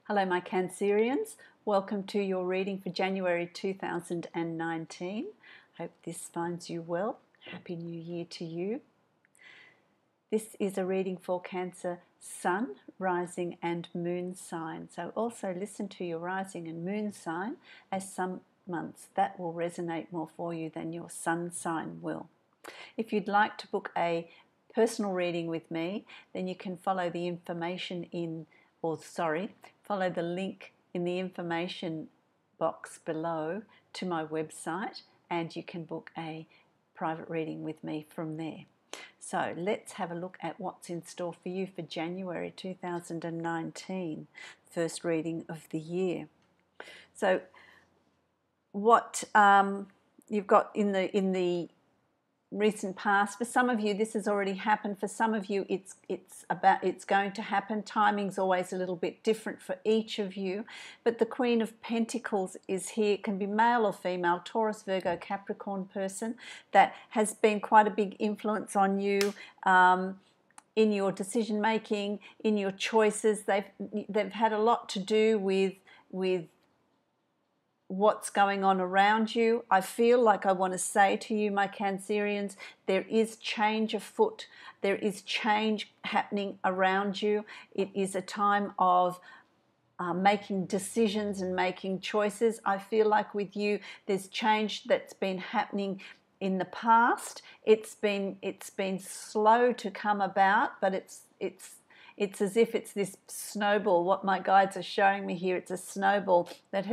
Hello, my Cancerians. Welcome to your reading for January 2019. Hope this finds you well. Happy New Year to you. This is a reading for Cancer Sun, Rising and Moon sign. So also listen to your rising and moon sign, as some months that will resonate more for you than your sun sign will. If you'd like to book a personal reading with me, then you can follow the information follow the link in the information box below to my website, and you can book a private reading with me from there. So let's have a look at what's in store for you for January 2019, first reading of the year. So what you've got in the recent past, for some of you this has already happened, for some of you it's going to happen. Timing's always a little bit different for each of you, but the Queen of Pentacles is here. It can be male or female, Taurus, Virgo, Capricorn person that has been quite a big influence on you in your decision making, in your choices. They've had a lot to do with what's going on around you. I feel like I want to say to you, my Cancerians, there is change afoot. There is change happening around you. It is a time of making decisions and making choices. I feel like with you, there's change that's been happening in the past. It's been slow to come about, but it's as if it's this snowball. What my guides are showing me here, it's a snowball that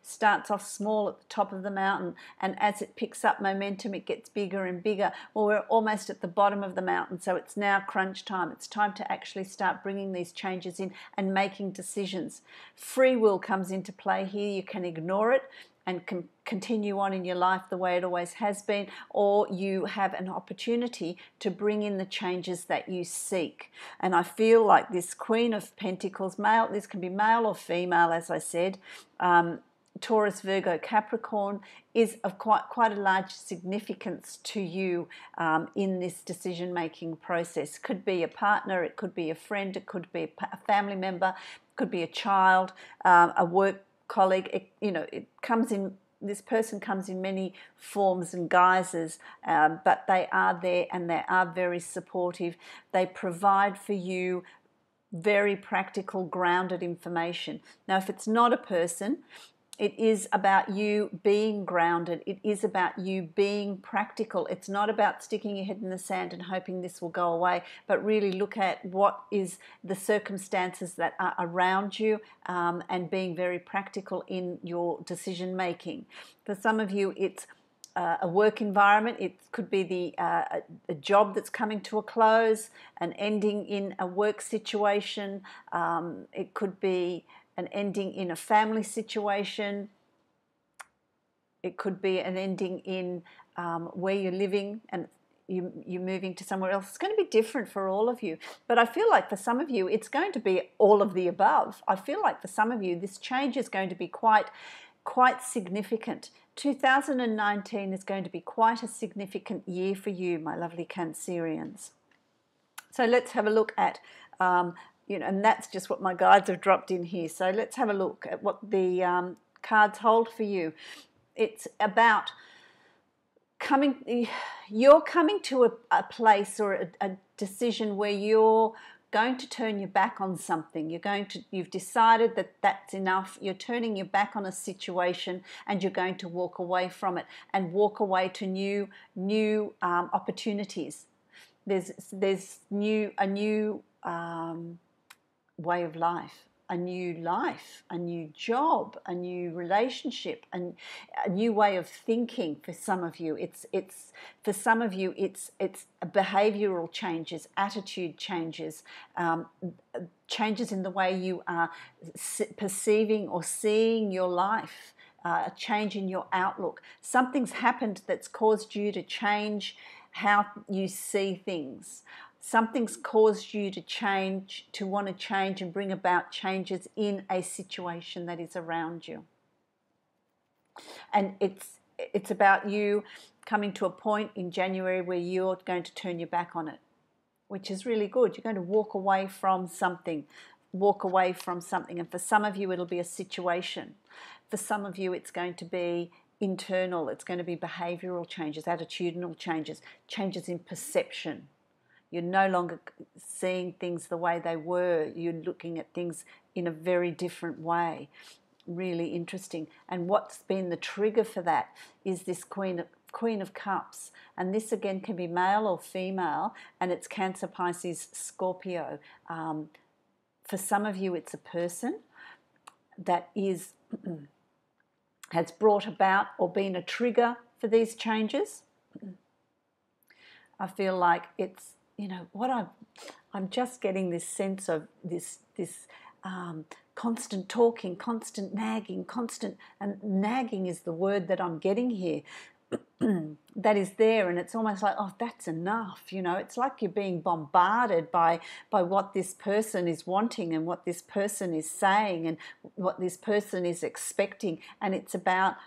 starts off small at the top of the mountain, and as it picks up momentum, it gets bigger and bigger. Well, we're almost at the bottom of the mountain, so it's now crunch time. It's time to actually start bringing these changes in and making decisions. Free will comes into play here. You can ignore it and can continue on in your life the way it always has been, or you have an opportunity to bring in the changes that you seek. And I feel like this Queen of Pentacles, this can be male or female, as I said, Taurus, Virgo, Capricorn, is of quite a large significance to you in this decision-making process. Could be a partner, it could be a friend, it could be a family member, it could be a child, a work colleague. This person comes in many forms and guises, but they are there and they are very supportive. They provide for you very practical, grounded information. Now, if it's not a person, it is about you being grounded. It is about you being practical. It's not about sticking your head in the sand and hoping this will go away, but really look at what is the circumstances that are around you and being very practical in your decision making. For some of you, it's a work environment. It could be a job that's coming to a close, an ending in a work situation. It could be an ending in a family situation. It could be an ending in where you're living and you're moving to somewhere else. It's going to be different for all of you. But I feel like for some of you, it's going to be all of the above. I feel like for some of you, this change is going to be quite significant. 2019 is going to be quite a significant year for you, my lovely Cancerians. So let's have a look at and that's just what my guides have dropped in here. So let's have a look at what the cards hold for you. It's about you're coming to a place or a decision where you're going to turn your back on something. You've decided that that's enough. You're turning your back on a situation and you're going to walk away from it and walk away to new opportunities. There's a new way of life, a new job, a new relationship, and a new way of thinking. For some of you, it's behavioural changes, attitude changes, changes in the way you are perceiving or seeing your life, a change in your outlook. Something's happened that's caused you to change how you see things. Something's caused you to want to change and bring about changes in a situation that is around you. And it's about you coming to a point in January where you're going to turn your back on it, which is really good. You're going to walk away from something, walk away from something. And for some of you, it'll be a situation. For some of you, it's going to be internal. It's going to be behavioural changes, attitudinal changes, changes in perception. You're no longer seeing things the way they were. You're looking at things in a very different way. Really interesting. And what's been the trigger for that is this Queen of Cups. And this again can be male or female, and it's Cancer, Pisces, Scorpio. For some of you, it's a person that has brought about or been a trigger for these changes. I feel like it's, I'm just getting this sense of this constant talking, constant nagging, and nagging is the word that I'm getting here. That is there, and it's almost like, oh, that's enough. It's like you're being bombarded by what this person is wanting and what this person is saying and what this person is expecting, and it's about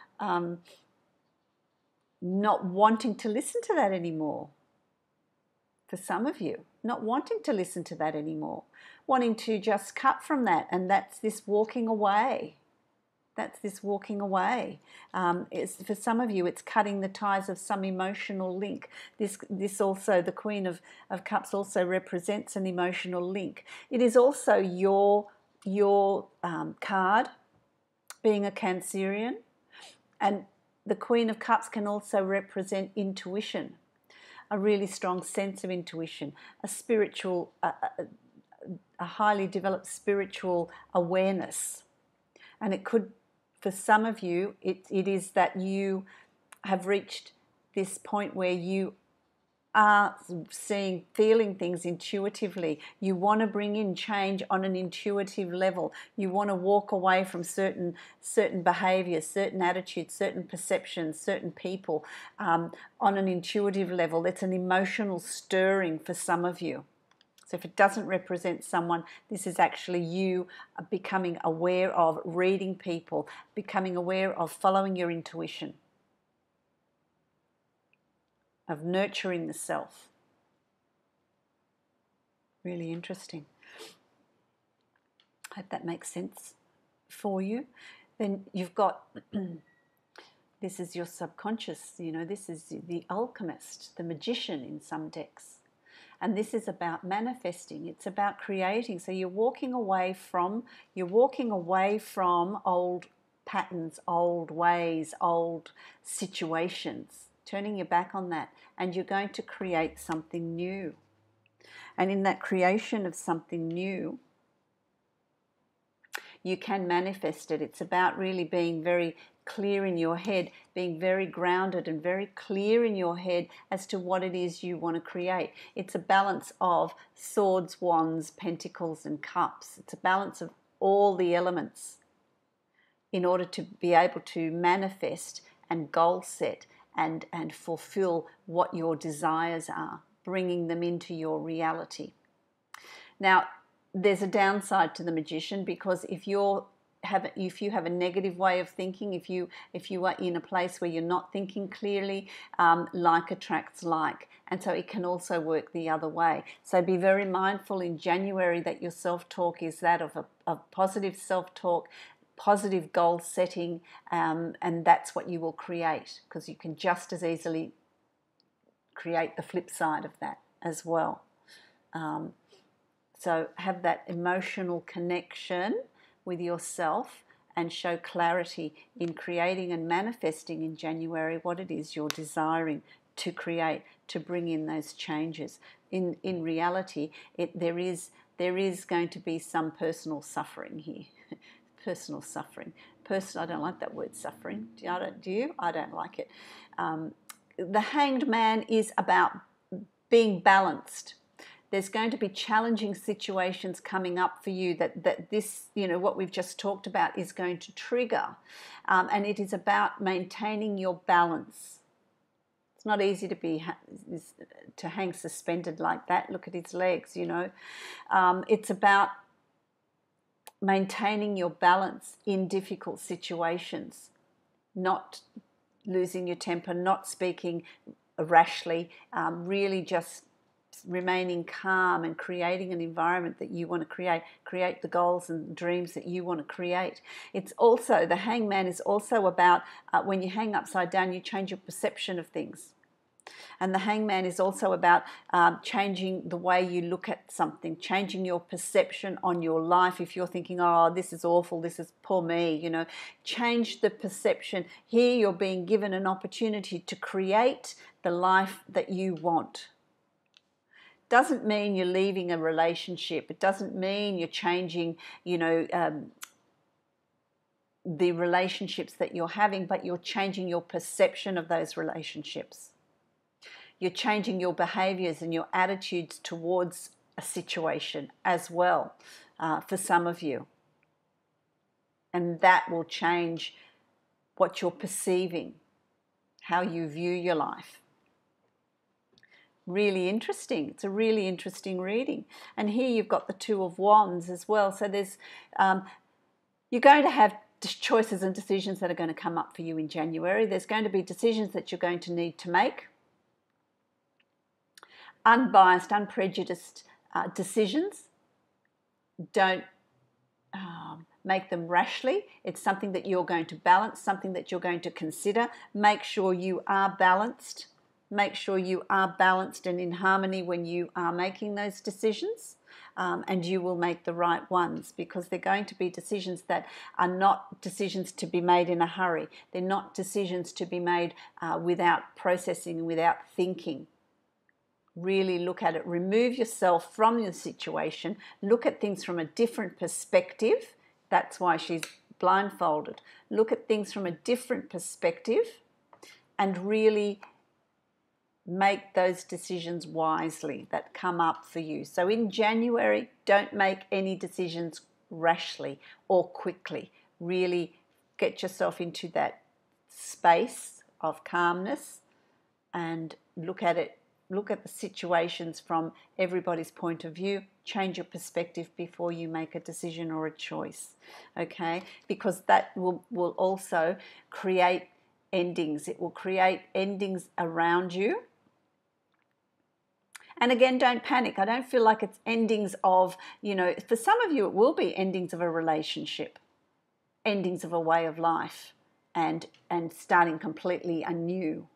not wanting to listen to that anymore. For some of you, not wanting to listen to that anymore, wanting to just cut from that, and that's this walking away. That's this walking away. For some of you, it's cutting the ties of some emotional link. This also, the Queen of Cups also represents an emotional link. It is also your card, being a Cancerian, and the Queen of Cups can also represent intuition, a really strong sense of intuition, a spiritual, a highly developed spiritual awareness. And it could, for some of you, it is that you have reached this point where you are feeling things intuitively. You want to bring in change on an intuitive level. You want to walk away from certain behaviours, certain attitudes, certain perceptions, certain people on an intuitive level. It's an emotional stirring for some of you. So if it doesn't represent someone, this is actually you becoming aware of reading people, becoming aware of following your intuition, of nurturing the self. Really interesting. Hope that makes sense for you. Then you've got, this is your subconscious, this is the alchemist, the magician in some decks. And this is about manifesting. It's about creating. So you're walking away from old patterns, old ways, old situations, turning your back on that, and you're going to create something new. And in that creation of something new, you can manifest it. It's about really being very clear in your head, being very grounded and very clear in your head as to what it is you want to create. It's a balance of swords, wands, pentacles, and cups. It's a balance of all the elements in order to be able to manifest and goal set and fulfill what your desires are, bringing them into your reality. Now, there's a downside to the magician, because if you have a negative way of thinking, if you are in a place where you're not thinking clearly, like attracts like, and so it can also work the other way. So be very mindful in January that your self-talk is that of a positive self-talk, positive goal setting, and that's what you will create, because you can just as easily create the flip side of that as well. So have that emotional connection with yourself and show clarity in creating and manifesting in January what it is you're desiring to create, to bring in those changes. In reality, there is going to be some personal suffering here. Personal suffering. I don't like that word suffering. Do you? I don't like it. The Hanged Man is about being balanced. There's going to be challenging situations coming up for you that this, what we've just talked about is going to trigger. And it is about maintaining your balance. It's not easy to hang suspended like that. Look at his legs, It's about maintaining your balance in difficult situations, not losing your temper, not speaking rashly, really just remaining calm and creating an environment that you want to create the goals and dreams that you want to create. It's also, the hangman is also about when you hang upside down, you change your perception of things. And the hangman is also about changing the way you look at something, changing your perception on your life. If you're thinking, oh, this is awful, this is poor me, you know, change the perception. Here you're being given an opportunity to create the life that you want. Doesn't mean you're leaving a relationship. It doesn't mean you're changing, you know, the relationships that you're having, but you're changing your perception of those relationships. You're changing your behaviors and your attitudes towards a situation as well, for some of you. And that will change what you're perceiving, how you view your life. Really interesting. It's a really interesting reading. And here you've got the Two of Wands as well. So there's, you're going to have choices and decisions that are going to come up for you in January. There's going to be decisions that you're going to need to make. Unbiased, unprejudiced decisions. Don't make them rashly. It's something that you're going to balance, something that you're going to consider. Make sure you are balanced. Make sure you are balanced and in harmony when you are making those decisions, and you will make the right ones, because they're going to be decisions that are not decisions to be made in a hurry. They're not decisions to be made without processing, without thinking. Really look at it. Remove yourself from the situation. Look at things from a different perspective. That's why she's blindfolded. Look at things from a different perspective and really make those decisions wisely that come up for you. So in January, don't make any decisions rashly or quickly. Really get yourself into that space of calmness and look at it. Look at the situations from everybody's point of view. Change your perspective before you make a decision or a choice, okay? Because that will also create endings. It will create endings around you. And again, don't panic. I don't feel like it's endings of, you know, for some of you it will be endings of a relationship, endings of a way of life, and starting completely anew.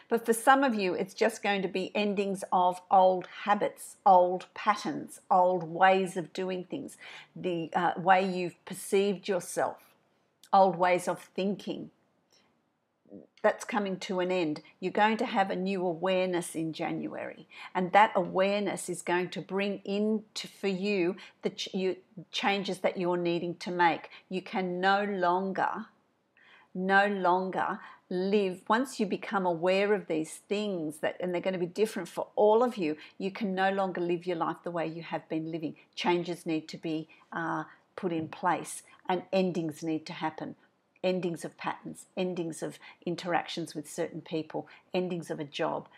But for some of you, it's just going to be endings of old habits, old patterns, old ways of doing things, the way you've perceived yourself, old ways of thinking. That's coming to an end. You're going to have a new awareness in January, and that awareness is going to bring for you the changes that you're needing to make. You can no longer live, once you become aware of these things, and they're going to be different for all of you, you can no longer live your life the way you have been living. Changes need to be put in place, and endings need to happen. Endings of patterns, endings of interactions with certain people, endings of a job,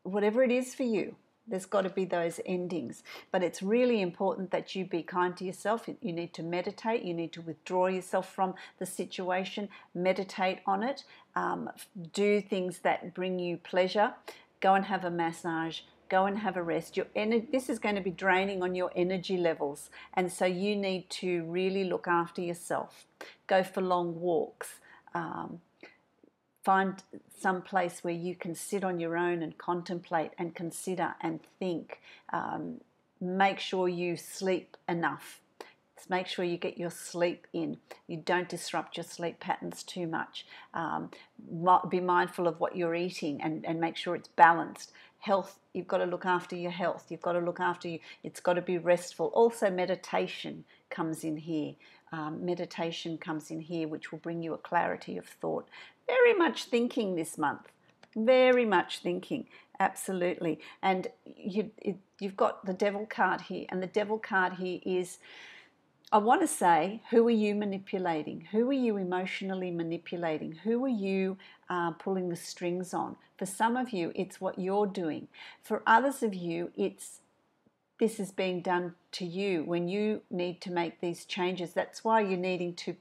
whatever it is for you. There's got to be those endings. But it's really important that you be kind to yourself. You need to meditate. You need to withdraw yourself from the situation. Meditate on it. Do things that bring you pleasure. Go and have a massage. Go and have a rest. This is going to be draining on your energy levels. And so you need to really look after yourself. Go for long walks. Find some place where you can sit on your own and contemplate and consider and think. Make sure you sleep enough. Make sure you get your sleep in. You don't disrupt your sleep patterns too much. Be mindful of what you're eating and make sure it's balanced. Health, you've got to look after your health. You've got to look after you. It's got to be restful. Also, meditation comes in here. Meditation comes in here, which will bring you a clarity of thought. Very much thinking this month. Very much thinking. Absolutely. And you've got the Devil card here. And the Devil card here is, I want to say, who are you manipulating? Who are you emotionally manipulating? Who are you pulling the strings on? For some of you, it's what you're doing. For others of you, it's this is being done to you when you need to make these changes. That's why you're needing to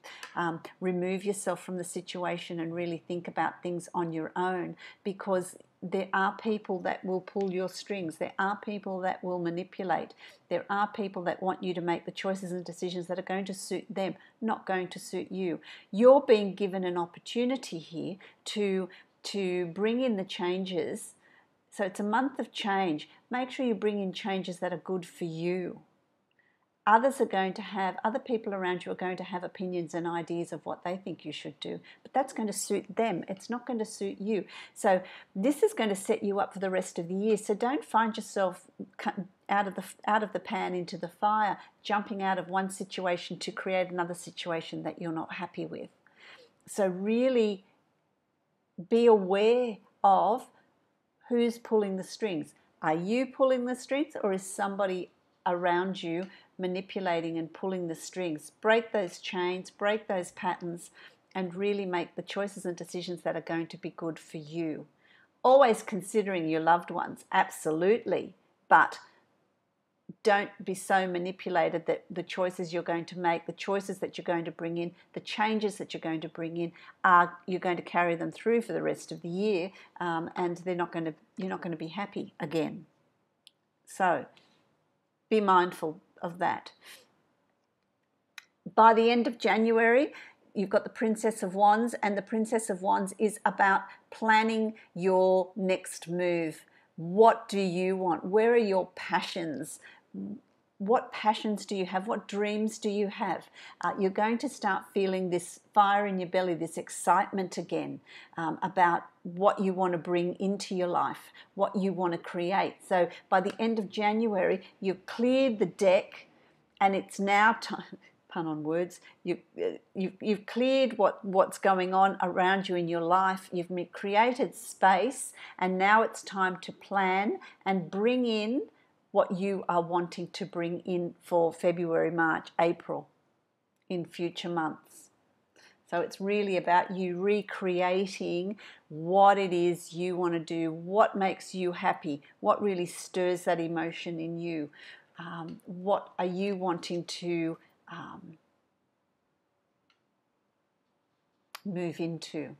remove yourself from the situation and really think about things on your own, because there are people that will pull your strings. There are people that will manipulate. There are people that want you to make the choices and decisions that are going to suit them, not going to suit you. You're being given an opportunity here to bring in the changes. So it's a month of change. Make sure you bring in changes that are good for you. Other people around you are going to have opinions and ideas of what they think you should do, but that's going to suit them. It's not going to suit you. So this is going to set you up for the rest of the year. So don't find yourself out of the pan into the fire, jumping out of one situation to create another situation that you're not happy with. So really be aware of who's pulling the strings. Are you pulling the strings, or is somebody around you manipulating and pulling the strings? Break those chains, break those patterns, and really make the choices and decisions that are going to be good for you. Always considering your loved ones, absolutely, but don't be so manipulated that the choices you're going to make, the choices that you're going to bring in, the changes that you're going to bring in, you're going to carry them through for the rest of the year, and you're not going to be happy again. So be mindful of that. By the end of January, you've got the Princess of Wands, and the Princess of Wands is about planning your next move. What do you want? Where are your passions? What passions do you have? What dreams do you have? You're going to start feeling this fire in your belly, this excitement again, about what you want to bring into your life, what you want to create. So by the end of January, you've cleared the deck, and it's now time, pun on words, you've cleared what's going on around you in your life. You've created space, and now it's time to plan and bring in what you are wanting to bring in for February, March, April, in future months. So it's really about you recreating what it is you want to do, what makes you happy, what really stirs that emotion in you, what are you wanting to move into.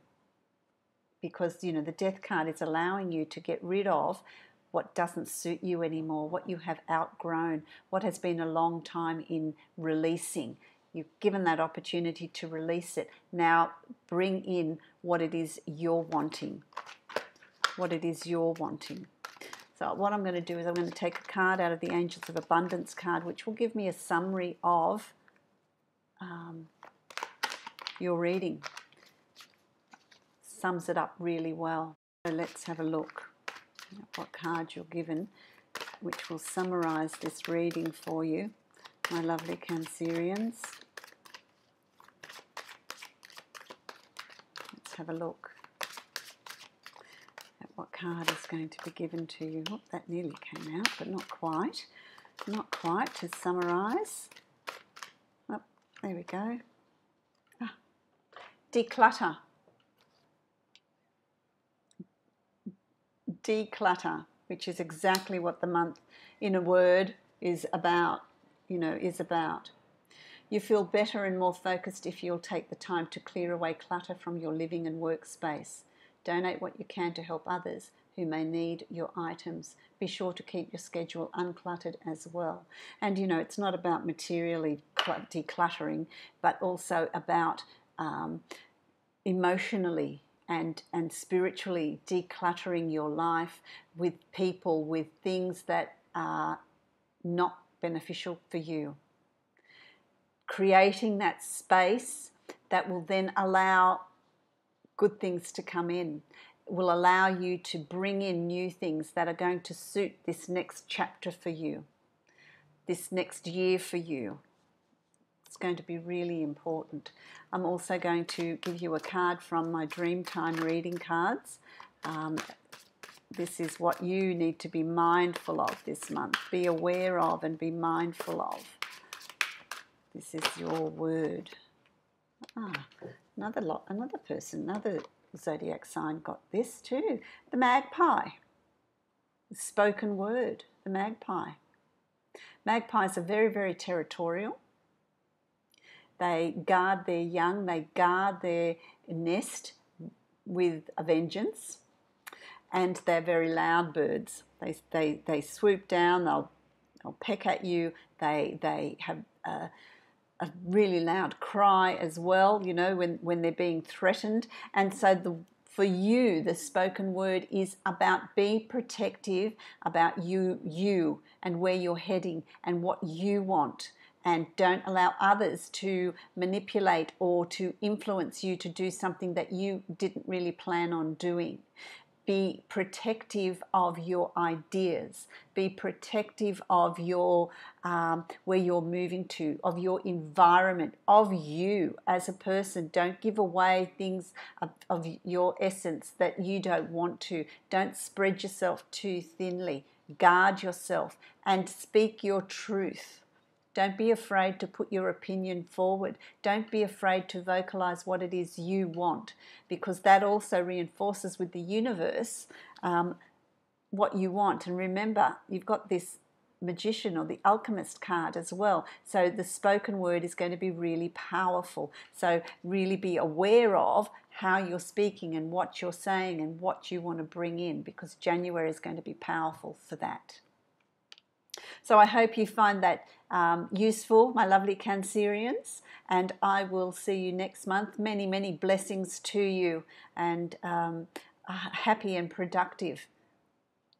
Because, the Death card is allowing you to get rid of what doesn't suit you anymore, what you have outgrown, what has been a long time in releasing. You've given that opportunity to release it. Now bring in what it is you're wanting. What it is you're wanting. So what I'm going to do is I'm going to take a card out of the Angels of Abundance card, which will give me a summary of your reading. Sums it up really well. So let's have a look at what card you're given, which will summarize this reading for you, my lovely Cancerians. Let's have a look at what card is going to be given to you. Oh, that nearly came out, but not quite. Not quite to summarize. Oh, there we go. Declutter. Declutter, which is exactly what the month in a word is about, is about. You feel better and more focused if you'll take the time to clear away clutter from your living and workspace. Donate what you can to help others who may need your items. Be sure to keep your schedule uncluttered as well. And it's not about materially decluttering, but also about emotionally and spiritually decluttering your life with people, with things that are not beneficial for you. Creating that space that will then allow good things to come in, will allow you to bring in new things that are going to suit this next chapter for you, this next year for you. It's going to be really important. I'm also going to give you a card from my Dreamtime reading cards. This is what you need to be mindful of this month. Be aware of and be mindful of. This is your word. Another person, another zodiac sign got this too. The magpie. The spoken word, the magpie. Magpies are very, very territorial. They guard their young, they guard their nest with a vengeance, and they're very loud birds. They swoop down, they'll peck at you, they have a really loud cry as well, you know, when they're being threatened. And so for you, the spoken word is about be protective about you and where you're heading and what you want. And don't allow others to manipulate or to influence you to do something that you didn't really plan on doing. Be protective of your ideas. Be protective of your where you're moving to, of your environment, of you as a person. Don't give away things of your essence that you don't want to. Don't spread yourself too thinly. Guard yourself and speak your truth. Don't be afraid to put your opinion forward. Don't be afraid to vocalize what it is you want, because that also reinforces with the universe what you want. And remember, you've got this magician or the alchemist card as well. So the spoken word is going to be really powerful. So really be aware of how you're speaking and what you're saying and what you want to bring in, because January is going to be powerful for that. So I hope you find that useful, my lovely Cancerians, and I will see you next month. Many, many blessings to you, and a happy and productive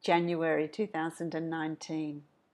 January 2019.